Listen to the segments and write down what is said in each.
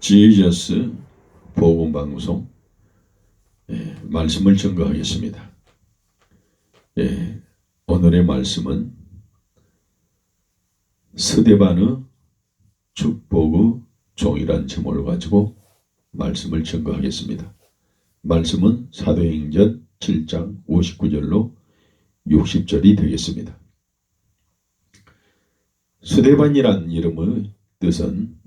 지저스 복음방송 말씀을 증거하겠습니다. 오늘의 말씀은 스데반의 축복의 종이란 제목을 가지고 말씀을 증거하겠습니다. 말씀은 사도행전 7장 59절로 60절이 되겠습니다. 스데반이란 이름의 뜻은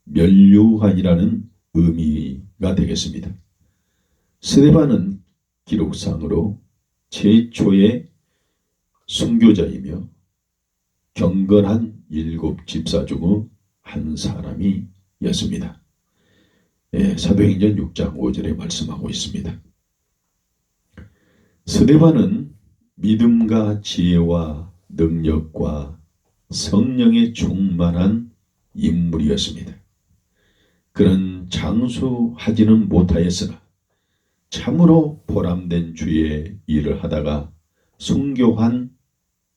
면류관이라는 의미가 되겠습니다. 스데반은 기록상으로 최초의 순교자이며 경건한 7 집사 중의 한 사람이었습니다. 사도행전 6장 5절에 말씀하고 있습니다. 스데반은 믿음과 지혜와 능력과 성령에 충만한 인물이었습니다. 그는 장수하지는 못하였으나 참으로 보람된 주의 일을 하다가 순교한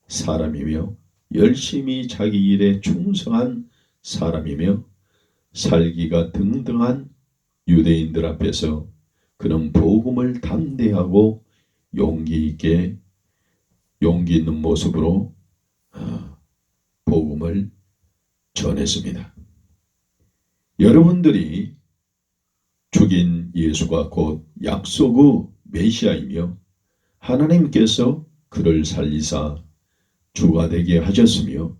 사람이며 열심히 자기 일에 충성한 사람이며 살기가 등등한 유대인들 앞에서 그는 복음을 담대하고 용기 있는 모습으로 복음을 전했습니다. 여러분들이 죽인 예수가 곧 약속의 메시아이며 하나님께서 그를 살리사 주가 되게 하셨으며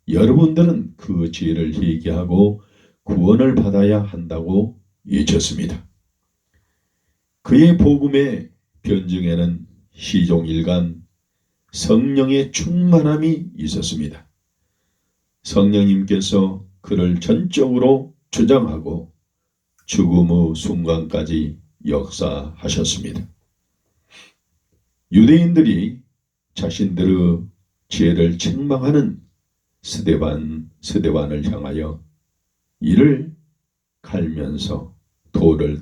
여러분들은 그 죄를 회개하고 구원을 받아야 한다고 외쳤습니다. 그의 복음의 변증에는 시종일관 성령의 충만함이 있었습니다. 성령님께서 그를 전적으로 주장하고 죽음의 순간까지 역사하셨습니다. 유대인들이 자신들의 죄를 책망하는 스데반을 향하여 이를 갈면서 돌을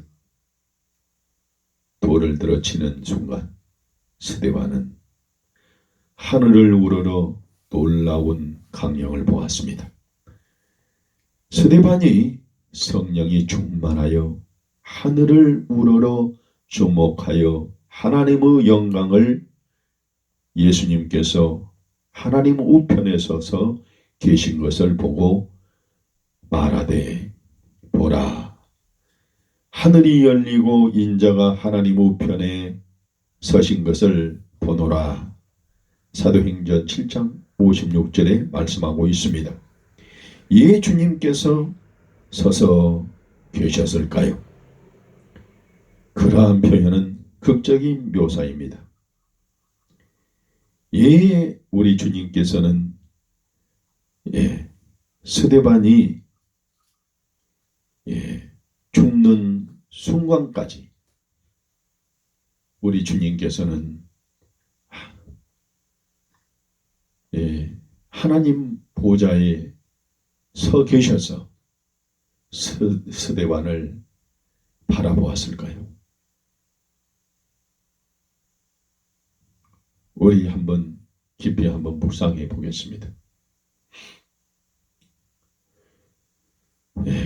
들어치는 순간 스데반은 하늘을 우러러 놀라운 광경을 보았습니다. 스데반이 성령이 충만하여 하늘을 우러러 주목하여 하나님의 영광을 예수님께서 하나님 우편에 서서 계신 것을 보고 말하되 보라 하늘이 열리고 인자가 하나님 우편에 서신 것을 보노라. 사도행전 7장 56절에 말씀하고 있습니다. 예, 주님께서 서서 계셨을까요? 그러한 표현은 극적인 묘사입니다. 예, 우리 주님께서는 스데반이 죽는 순간까지 우리 주님께서는 하나님 보좌에 서 계셔서 스데반을 바라보았을까요? 우리 한번 깊이 한번 묵상해 보겠습니다.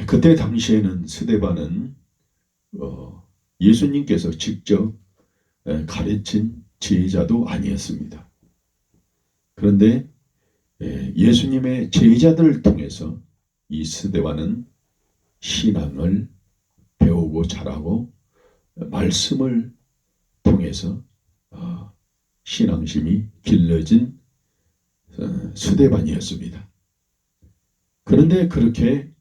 그때 당시에는 스데반은 예수님께서 직접 가르친 제자도 아니었습니다. 그런데 예수님의 제자들을 통해서 이 스데반은 신앙을 배우고 자라고 말씀을 통해서 신앙심이 길러진 스데반이었습니다. 그런데 그렇게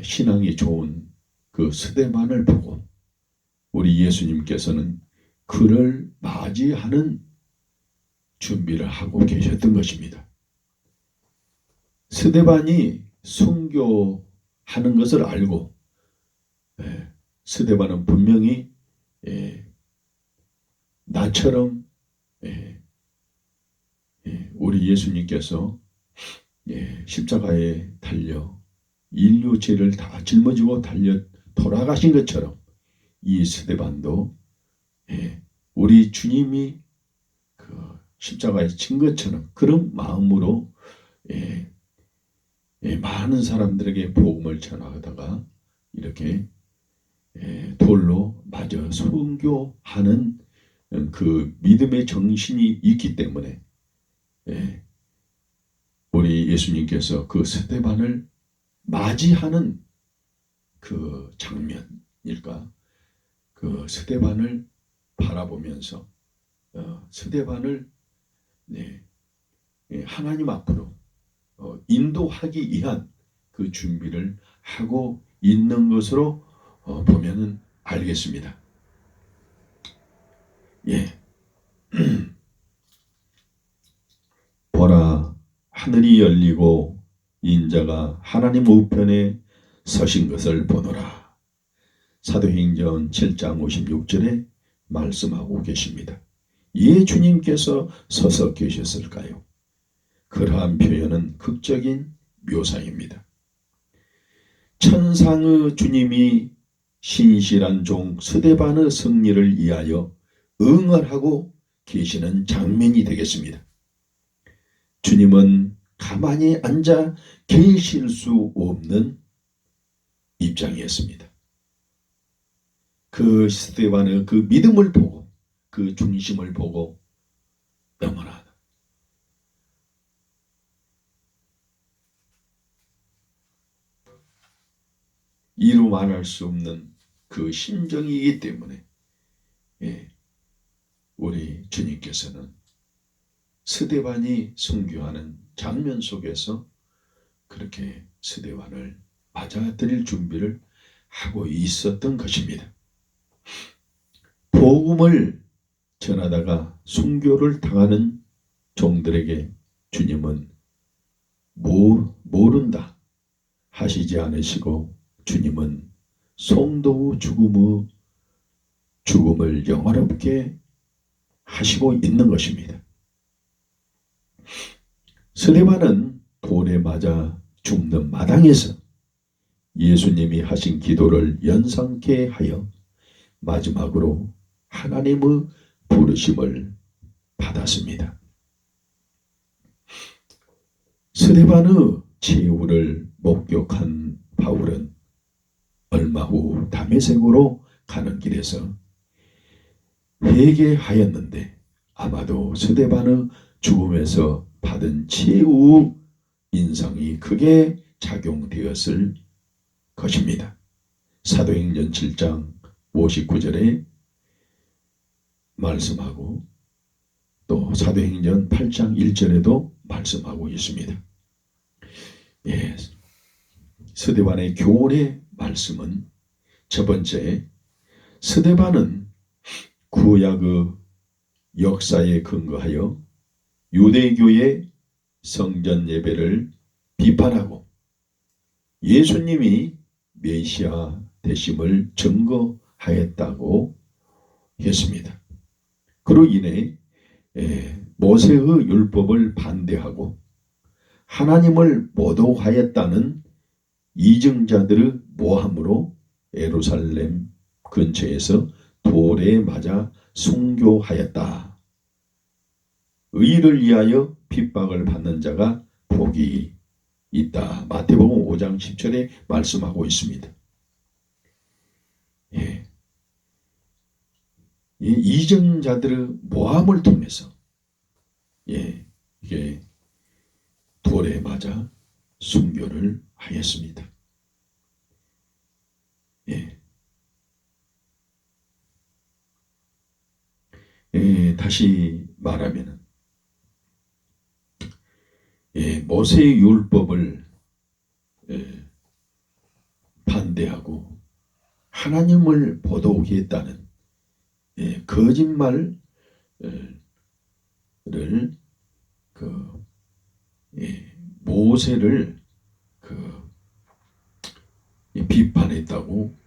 신앙이 좋은 그 스데반을 보고 우리 예수님께서는 그를 맞이하는 준비를 하고 계셨던 것입니다. 스데반이 순교하는 것을 알고 스데반은 분명히 나처럼 우리 예수님께서 십자가에 달려 인류 죄를 다 짊어지고 달려 돌아가신 것처럼 이 스데반도 우리 주님이 그 십자가에 진 것처럼 그런 마음으로 많은 사람들에게 복음을 전하다가 이렇게 돌로 맞아 순교하는 그 믿음의 정신이 있기 때문에 우리 예수님께서 그 스데반을 맞이하는 그 장면일까? 그 스데반을 바라보면서 스데반을 하나님 앞으로 인도하기 위한 그 준비를 하고 있는 것으로 보면은 알겠습니다. 예. 보라, 하늘이 열리고 인자가 하나님 우편에 서신 것을 보노라. 사도행전 7장 56절에 말씀하고 계십니다. 예, 주님께서 서서 계셨을까요? 그러한 표현은 극적인 묘사입니다. 천상의 주님이 신실한 종 스데반의 승리를 위하여 응원하고 계시는 장면이 되겠습니다. 주님은 가만히 앉아 계실 수 없는 입장이었습니다. 그 스데반의 그 믿음을 보고 그 중심을 보고 영원하다. 이루 말할 수 없는 그 심정이기 때문에 우리 주님께서는 스데반이 순교하는 장면 속에서 그렇게 스데반을 맞아들일 준비를 하고 있었던 것입니다. 복음을 전하다가 순교를 당하는 종들에게 주님은 모른다 하시지 않으시고 주님은 성도의 죽음을 영원롭게 하시고 있는 것입니다. 스데반은 돌에 맞아 죽는 마당에서 예수님이 하신 기도를 연상케 하여 마지막으로 하나님의 부르심을 받았습니다. 스데반의 최후를 목격한 바울은 얼마 후 다메섹으로 가는 길에서 회개하였는데 아마도 스데반의 죽음에서 받은 최후 인상이 크게 작용되었을 것입니다. 사도행전 7장 59절에 말씀하고 또 사도행전 8장 1절에도 말씀하고 있습니다. 스데반의 교훈의 말씀은 첫 번째, 스데반은 구약의 역사에 근거하여 유대교의 성전 예배를 비판하고 예수님이 메시아 되심을 증거하였다고 했습니다. 그로 인해 모세의 율법을 반대하고 하나님을 모독하였다는 이증자들의 모함으로 예루살렘 근처에서 돌에 맞아 순교하였다. 의를 위하여 핍박을 받는 자가 복이 있다. 마태복음 5장 10절에 말씀하고 있습니다. 이증자들의 모함을 통해서 이게 돌에 맞아 순교를 하였습니다. 다시 말하면 모세의 율법을 반대하고 하나님을 모독했다는 거짓말을 모세를 비판했다고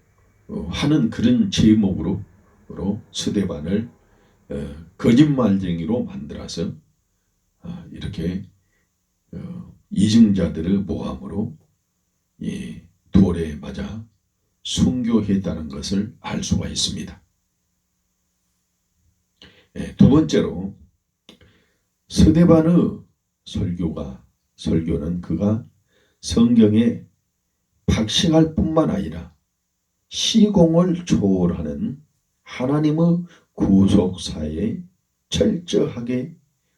하는 그런 제목으로 스데반을 거짓말쟁이로 만들어서 이렇게 이증자들의 모함으로 돌에 맞아 순교했다는 것을 알 수가 있습니다. 두 번째로 스데반의 설교는 그가 성경에 박식할 뿐만 아니라 시공을 초월하는 하나님의 구속사에 철저하게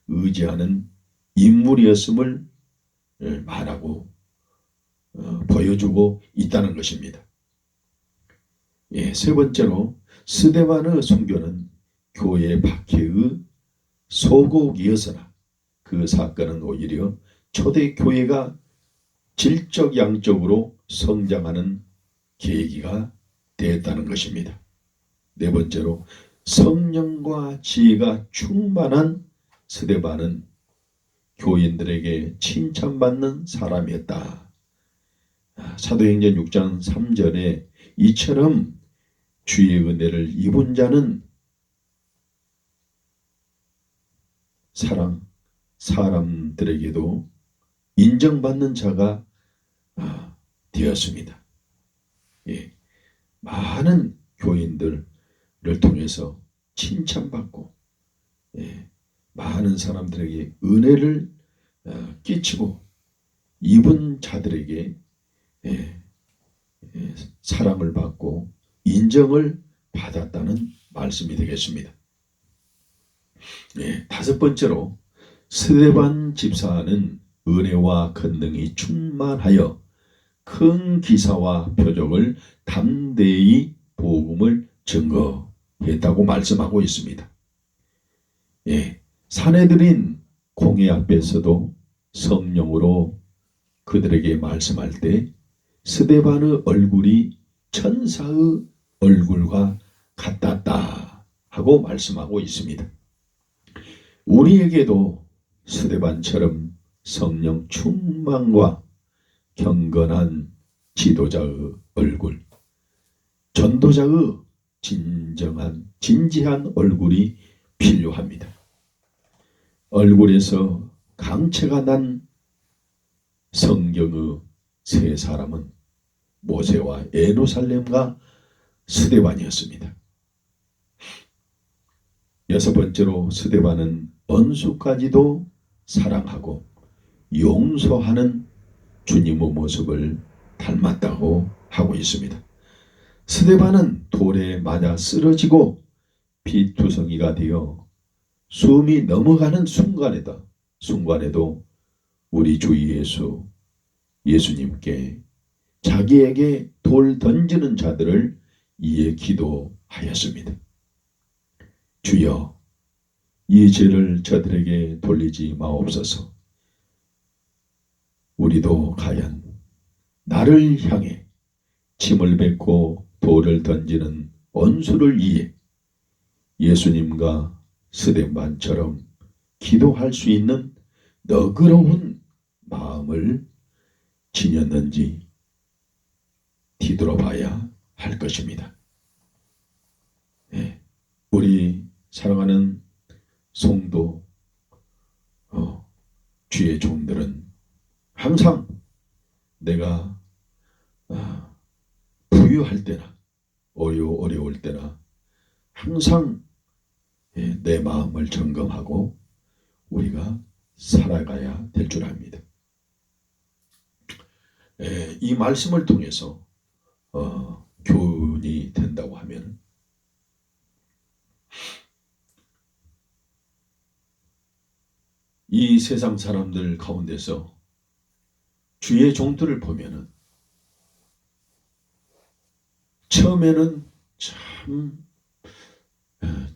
의지하는 인물이었음을 말하고 보여주고 있다는 것입니다. 세 번째로 스데반의 순교는 교회 박해의 소곡이었으나 그 사건은 오히려 초대교회가 질적 양적으로 성장하는 계기가 되었다는 것입니다. 네 번째로 성령과 지혜가 충만한 스데반은 교인들에게 칭찬받는 사람이었다. 사도행전 6장 3절에 이처럼 주의 은혜를 입은 자는 사람들에게도 인정받는 자가 되었습니다. 많은 교인들을 통해서 칭찬받고 많은 사람들에게 은혜를 끼치고 입은 자들에게 사랑을 받고 인정을 받았다는 말씀이 되겠습니다. 다섯 번째로 스데반 집사는 은혜와 권능이 충만하여 큰 기사와 표적을 담대히 복음을 증거했다고 말씀하고 있습니다. 사내들인 공회 앞에서도 성령으로 그들에게 말씀할 때 스데반의 얼굴이 천사의 얼굴과 같았다 하고 말씀하고 있습니다. 우리에게도 스데반처럼 성령 충만과 경건한 지도자의 얼굴, 전도자의 진지한 얼굴이 필요합니다. 얼굴에서 강체가 난 성경의 세 사람은 모세와 에노살렘과 스데반이었습니다. 여섯 번째로 스데반은 원수까지도 사랑하고 용서하는 주님의 모습을 닮았다고 하고 있습니다. 스데반은 돌에 맞아 쓰러지고 피투성이가 되어 숨이 넘어가는 순간에도 우리 주 예수님께 자기에게 돌 던지는 자들을 위해 기도하였습니다. 주여, 이 죄를 저들에게 돌리지 마옵소서. 우리도 과연 나를 향해 침을 뱉고 돌을 던지는 원수를 위해 예수님과 스데반처럼 기도할 수 있는 너그러운 마음을 지녔는지 뒤돌아봐야 할 것입니다. 우리 사랑하는 성도, 주의 종들은 항상 내가 부유할 때나 어려울 때나 항상 내 마음을 점검하고 우리가 살아가야 될 줄 압니다. 이 말씀을 통해서 교훈이 된다고 하면 이 세상 사람들 가운데서 주의 종들을 보면은 처음에는 참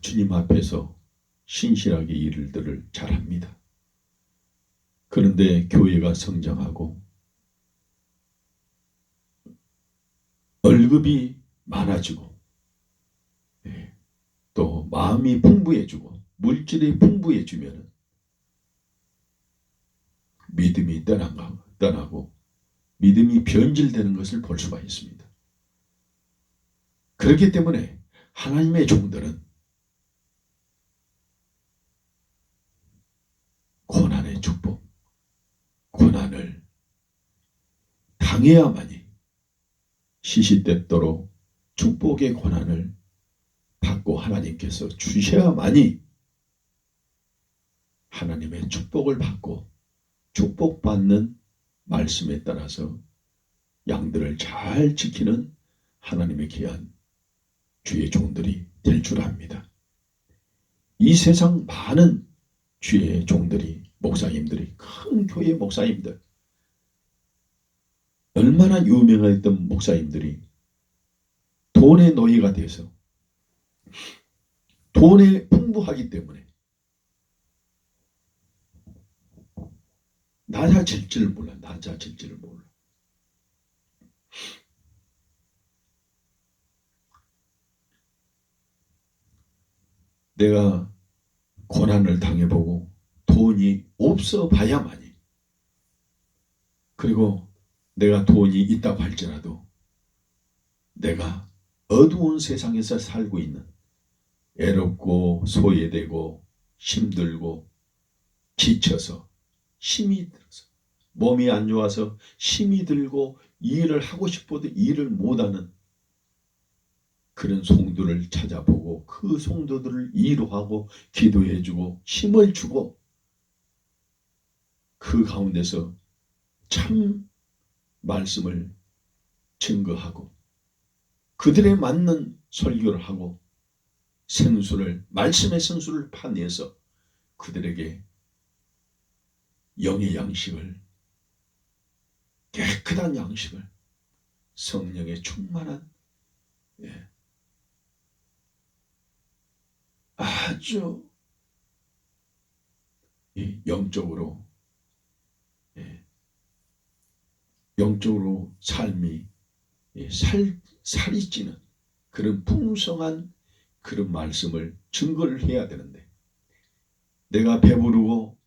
주님 앞에서 신실하게 일들을 잘합니다. 그런데 교회가 성장하고 월급이 많아지고 또 마음이 풍부해지고 물질이 풍부해지면 믿음이 떠나고 믿음이 변질되는 것을 볼 수가 있습니다. 그렇기 때문에 하나님의 종들은 고난의 축복, 고난을 당해야만이 시시때때로 축복의 고난을 받고 하나님께서 주셔야만이 하나님의 축복을 받고 축복받는 말씀에 따라서 양들을 잘 지키는 하나님의 귀한 주의 종들이 될 줄 압니다. 이 세상 많은 주의 종들이, 목사님들이, 큰 교회 목사님들, 얼마나 유명했던 목사님들이 돈의 노예가 돼서 돈에 풍부하기 때문에 낮아질 줄 몰라. 낮아질 줄 몰라. 내가 고난을 당해보고 돈이 없어 봐야만이, 그리고 내가 돈이 있다고 할지라도 내가 어두운 세상에서 살고 있는, 애롭고 소외되고 힘들고 지쳐서 힘이 들어서, 몸이 안 좋아서 힘이 들고 일을 하고 싶어도 일을 못하는 그런 성도를 찾아보고 그 성도들을 위로하고 기도해주고 힘을 주고 그 가운데서 참 말씀을 증거하고 그들에 맞는 설교를 하고 생수를, 말씀의 생수를 파내서 그들에게 영의 양식을, 깨끗한 양식을, 성령의 충만한, 아주 영적으로 삶이 살이 찌는 그런 풍성한 그런 말씀을 증거를 해야 되는데, 내가 배부르고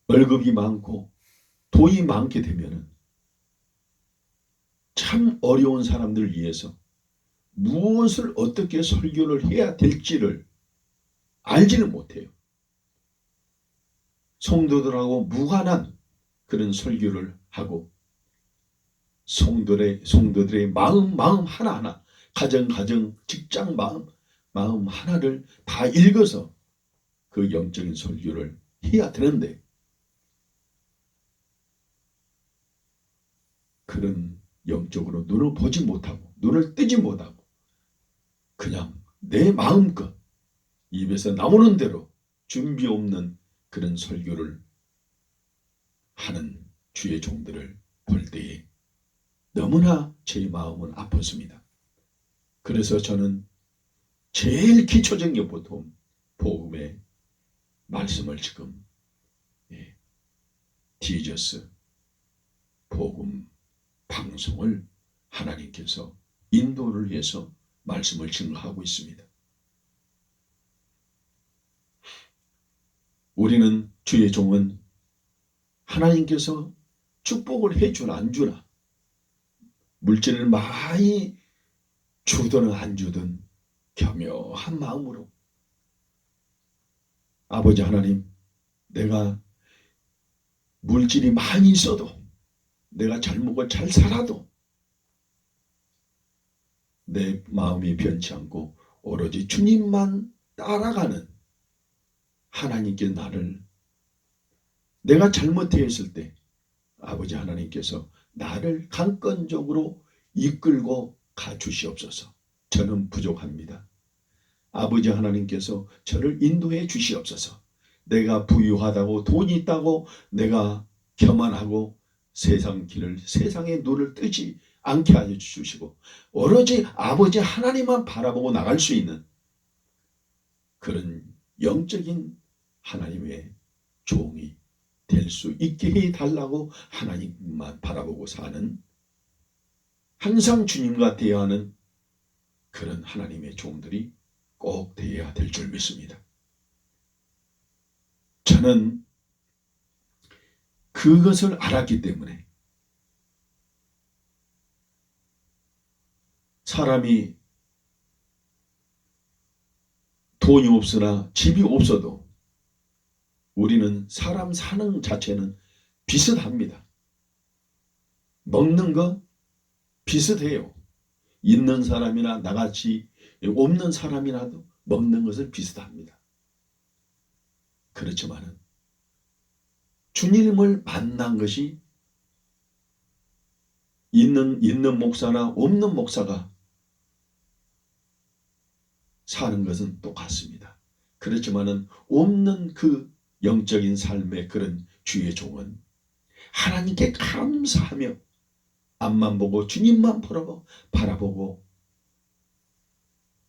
월급이 많고 돈이 많게 되면은 참 어려운 사람들을 위해서 무엇을 어떻게 설교를 해야 될지를 알지는 못해요. 성도들하고 무관한 그런 설교를 하고 성도들의 마음 하나하나, 가정, 직장 마음 하나를 다 읽어서 그 영적인 설교를 해야 되는데, 그런 영적으로 눈을 보지 못하고 눈을 뜨지 못하고 그냥 내 마음껏 입에서 나오는 대로 준비 없는 그런 설교를 하는 주의 종들을 볼 때에 너무나 제 마음은 아팠습니다. 그래서 저는 제일 기초적인 게 보통 복음의 말씀을 지금 디저스 복음 방송을 하나님께서 인도를 위해서 말씀을 증거하고 있습니다. 우리는, 주의 종은 하나님께서 축복을 해주나 안 주나, 물질을 많이 주든 안 주든 겸허한 마음으로, 아버지 하나님, 내가 물질이 많이 있어도, 내가 잘 먹고 잘 살아도 내 마음이 변치 않고 오로지 주님만 따라가는 하나님께 내가 잘못되었을 때 아버지 하나님께서 나를 강권적으로 이끌고 가주시옵소서. 저는 부족합니다. 아버지 하나님께서 저를 인도해 주시옵소서. 내가 부유하다고, 돈이 있다고 내가 교만하고 세상의 눈을 뜨지 않게 하여 주시고 오로지 아버지 하나님만 바라보고 나갈 수 있는 그런 영적인 하나님의 종이 될 수 있게 해달라고 하나님만 바라보고 사는, 항상 주님과 대화하는 그런 하나님의 종들이 꼭 되어야 될 줄 믿습니다. 저는 그것을 알았기 때문에 사람이 돈이 없으나 집이 없어도 우리는 사람 사는 자체는 비슷합니다. 먹는 거 비슷해요. 있는 사람이나 나같이 없는 사람이라도 먹는 것은 비슷합니다. 그렇지만은 주님을 만난 것이 있는 목사나 없는 목사가 사는 것은 똑같습니다. 그렇지만은 없는 그 영적인 삶의 그런 주의 종은 하나님께 감사하며 앞만 보고 주님만 바라보고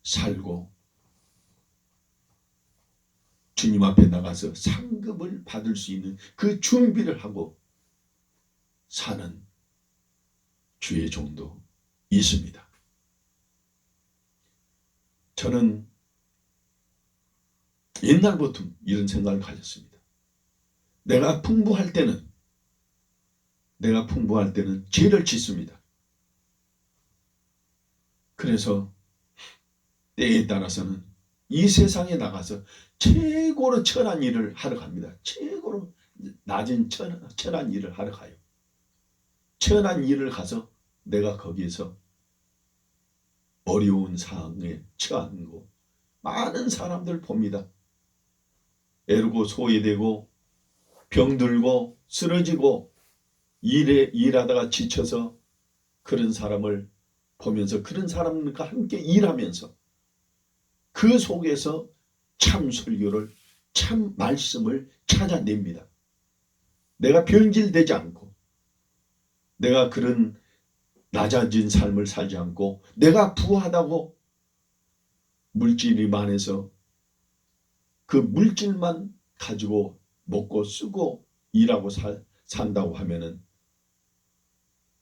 살고 주님 앞에 나가서 상급을 받을 수 있는 그 준비를 하고 사는 주의 종도 있습니다. 저는 옛날부터 이런 생각을 가졌습니다. 내가 풍부할 때는 죄를 짓습니다. 그래서 때에 따라서는 이 세상에 나가서 최고로 천한 일을 하러 갑니다. 최고로 낮은 천한 일을 하러 가요. 천한 일을 가서 내가 거기에서 어려운 상황에 처하고 많은 사람들 봅니다. 애르고 소외되고 병들고 쓰러지고 일하다가 지쳐서 그런 사람을 보면서 그런 사람과 함께 일하면서 그 속에서 참 설교를 참 말씀을 찾아냅니다. 내가 변질되지 않고 내가 그런 낮아진 삶을 살지 않고 내가 부하다고 물질이 많아서 그 물질만 가지고 먹고 쓰고 일하고 산다고 하면은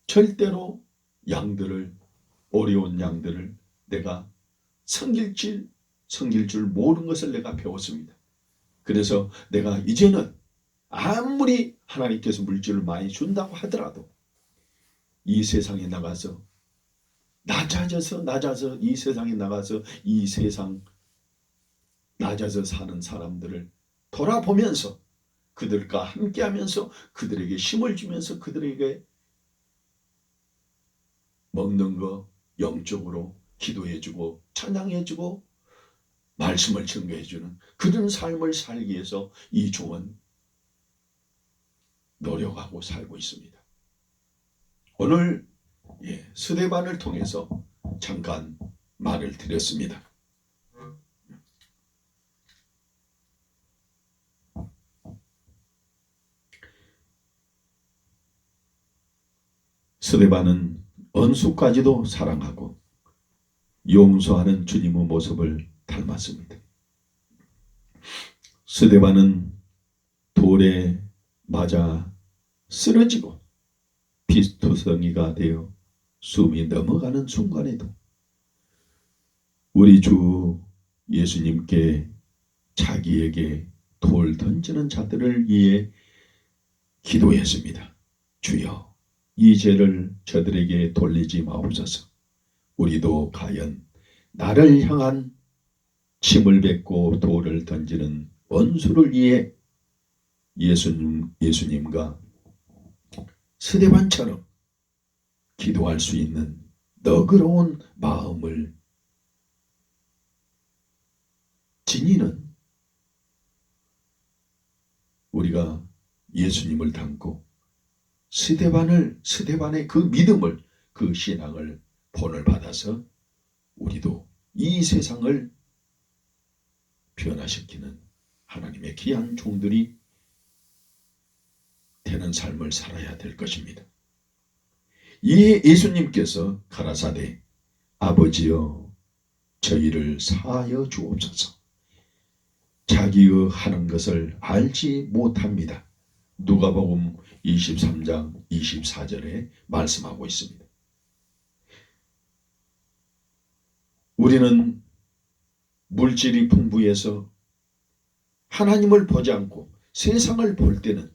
절대로 어려운 양들을 내가 섬길 줄 모르는 것을 내가 배웠습니다. 그래서 내가 이제는 아무리 하나님께서 물질을 많이 준다고 하더라도 이 세상에 나가서 낮아서 이 세상에 나가서 이 세상 낮아서 사는 사람들을 돌아보면서 그들과 함께하면서 그들에게 힘을 주면서 그들에게 먹는 거 영적으로 기도해주고 찬양해주고 말씀을 증거해주는 그런 삶을 살기 위해서 이 종은 노력하고 살고 있습니다. 오늘 스데반을 통해서 잠깐 말을 드렸습니다. 스데반은 언수까지도 사랑하고 용서하는 주님의 모습을 닮았습니다. 스데반은 돌에 맞아 쓰러지고 피투성이가 되어 숨이 넘어가는 순간에도 우리 주 예수님께 자기에게 돌 던지는 자들을 위해 기도했습니다. 주여, 이 죄를 저들에게 돌리지 마옵소서. 우리도 과연 나를 향한 침을 뱉고 돌을 던지는 원수를 위해 예수님과 스데반처럼 기도할 수 있는 너그러운 마음을 지니는 우리가 예수님을 닮고 스데반의 그 믿음을 그 신앙을 본을 받아서 우리도 이 세상을 변화시키는 하나님의 귀한 종들이 되는 삶을 살아야 될 것입니다. 이에 예수님께서 가라사대 아버지여 저희를 사하여 주옵소서. 자기의 하는 것을 알지 못합니다. 누가복음 23장 24절에 말씀하고 있습니다. 우리는 물질이 풍부해서 하나님을 보지 않고 세상을 볼 때는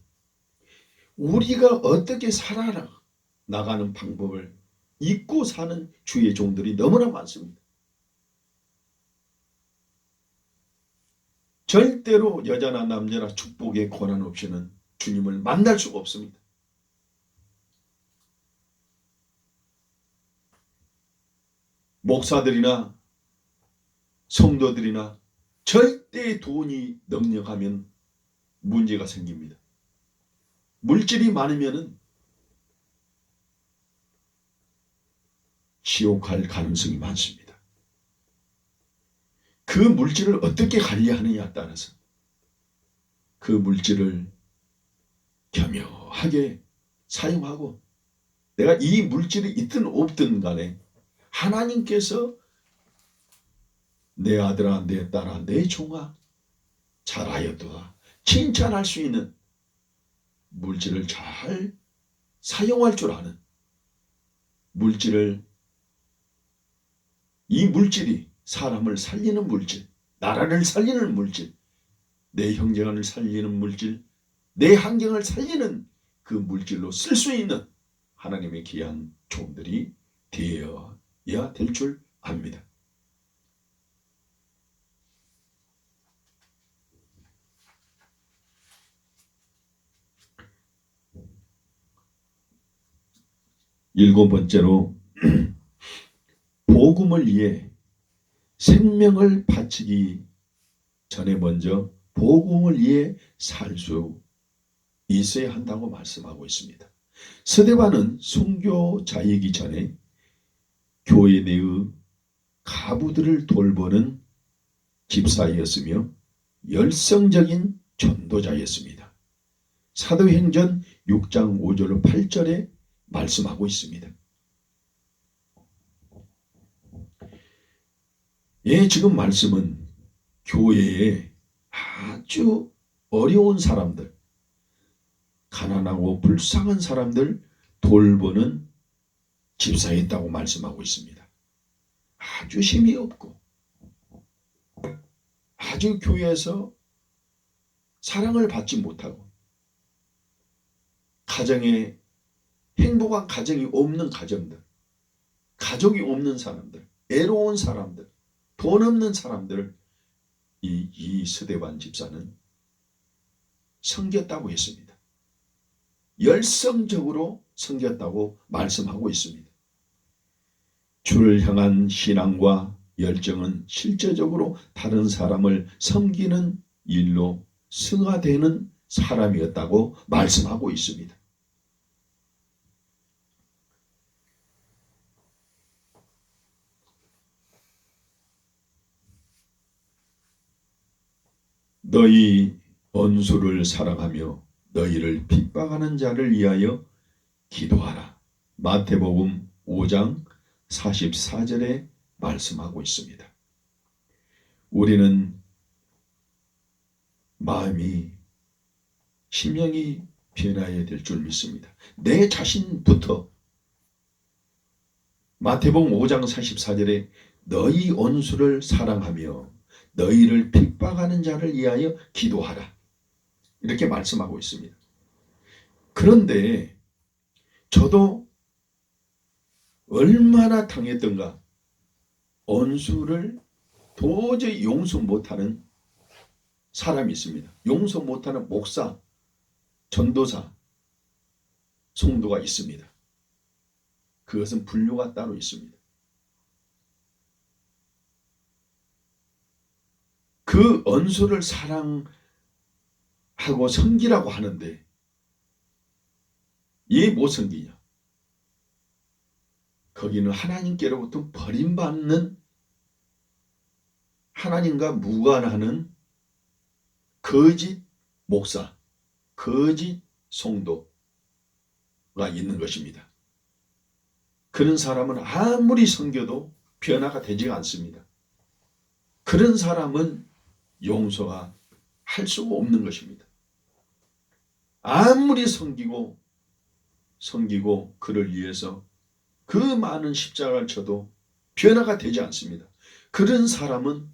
우리가 어떻게 살아나가는 방법을 잊고 사는 주의 종들이 너무나 많습니다. 절대로 여자나 남자나 축복의 고난 없이는 주님을 만날 수가 없습니다. 목사들이나 성도들이나 절대 돈이 넉넉하면 문제가 생깁니다. 물질이 많으면은 지옥 갈 가능성이 많습니다. 그 물질을 어떻게 관리하느냐에 따라서 그 물질을 겸허하게 사용하고, 내가 이 물질이 있든 없든 간에 하나님께서 내 아들아, 내 딸아, 내 종아 잘하였도다 칭찬할 수 있는 물질을 잘 사용할 줄 아는 물질을, 이 물질이 사람을 살리는 물질, 나라를 살리는 물질, 내 형제간을 살리는 물질, 내 환경을 살리는 그 물질로 쓸 수 있는 하나님의 귀한 종들이 되어야 될 줄 압니다. 일곱 번째로 복음을 위해 생명을 바치기 전에 먼저 복음을 위해 살 수 있어야 한다고 말씀하고 있습니다. 스데반은 선교자이기 전에 교회 내의 가부들을 돌보는 집사이었으며 열성적인 전도자였습니다. 사도행전 6장 5절로 8절에 말씀하고 있습니다. 예, 지금 말씀은 교회에 아주 어려운 사람들, 가난하고 불쌍한 사람들 돌보는 집사였다고 말씀하고 있습니다. 아주 힘이 없고 아주 교회에서 사랑을 받지 못하고 가정에 행복한 가정이 없는 가정들, 가족이 없는 사람들, 애로운 사람들, 돈 없는 사람들을 이 스데반 집사는 섬겼다고 했습니다. 열성적으로 섬겼다고 말씀하고 있습니다. 주를 향한 신앙과 열정은 실제적으로 다른 사람을 섬기는 일로 승화되는 사람이었다고 말씀하고 있습니다. 너희 원수를 사랑하며 너희를 핍박하는 자를 위하여 기도하라. 마태복음 5장 44절에 말씀하고 있습니다. 우리는 마음이, 심령이 변화해야 될 줄 믿습니다. 내 자신부터 마태복음 5장 44절에 너희 원수를 사랑하며 너희를 핍박하는 자를 위하여 기도하라. 이렇게 말씀하고 있습니다. 그런데 저도 얼마나 당했던가, 원수를 도저히 용서 못하는 사람이 있습니다. 용서 못하는 목사, 전도사, 성도가 있습니다. 그것은 분류가 따로 있습니다. 그 원수를 사랑하고 섬기라고 하는데 왜 못 섬기냐? 거기는 하나님께로부터 버림받는, 하나님과 무관하는 거짓 목사, 거짓 성도가 있는 것입니다. 그런 사람은 아무리 섬겨도 변화가 되지 않습니다. 그런 사람은 용서가 할 수가 없는 것입니다. 아무리 섬기고 그를 위해서 그 많은 십자가를 쳐도 변화가 되지 않습니다. 그런 사람은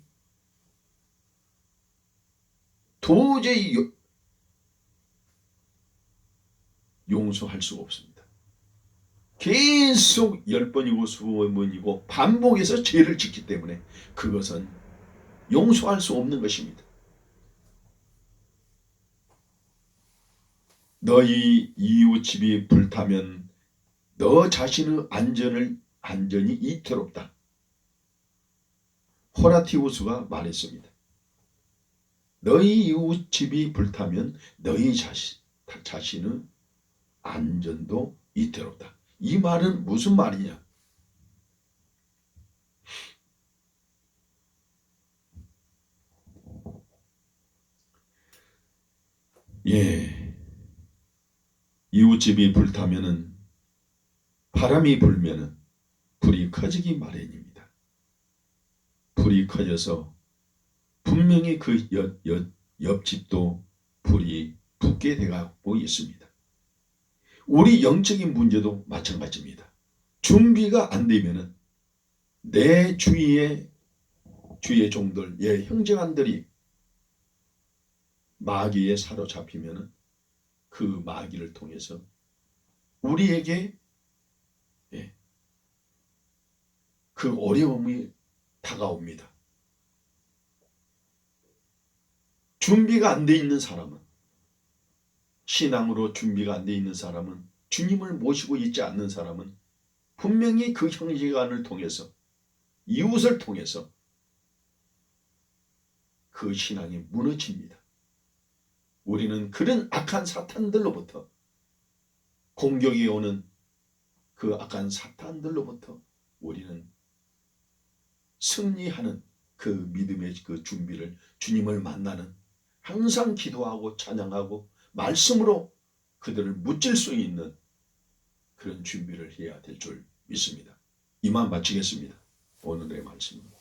도저히 용서할 수가 없습니다. 계속 10번이고 20번이고 반복해서 죄를 짓기 때문에 그것은 용서할 수 없는 것입니다. 너희 이웃 집이 불타면 너 자신의 안전이 이태롭다. 호라티우스가 말했습니다. 너희 이웃 집이 불타면 너희 자신의 안전도 이태롭다. 이 말은 무슨 말이냐? 예, 이웃집이 불타면은, 바람이 불면은 불이 커지기 마련입니다. 불이 커져서 분명히 그 옆집도 불이 붙게 되고 있습니다. 우리 영적인 문제도 마찬가지입니다. 준비가 안 되면은 내 주위의 종들, 형제간들이 마귀에 사로잡히면은 그 마귀를 통해서 우리에게 그 어려움이 다가옵니다. 준비가 안 돼 있는 사람은, 신앙으로 준비가 안 돼 있는 사람은, 주님을 모시고 있지 않는 사람은 분명히 그 형제간을 통해서, 이웃을 통해서 그 신앙이 무너집니다. 우리는 그런 악한 사탄들로부터, 공격이 오는 그 악한 사탄들로부터 우리는 승리하는 그 믿음의 그 준비를, 주님을 만나는, 항상 기도하고 찬양하고 말씀으로 그들을 무찔 수 있는 그런 준비를 해야 될 줄 믿습니다. 이만 마치겠습니다. 오늘의 말씀은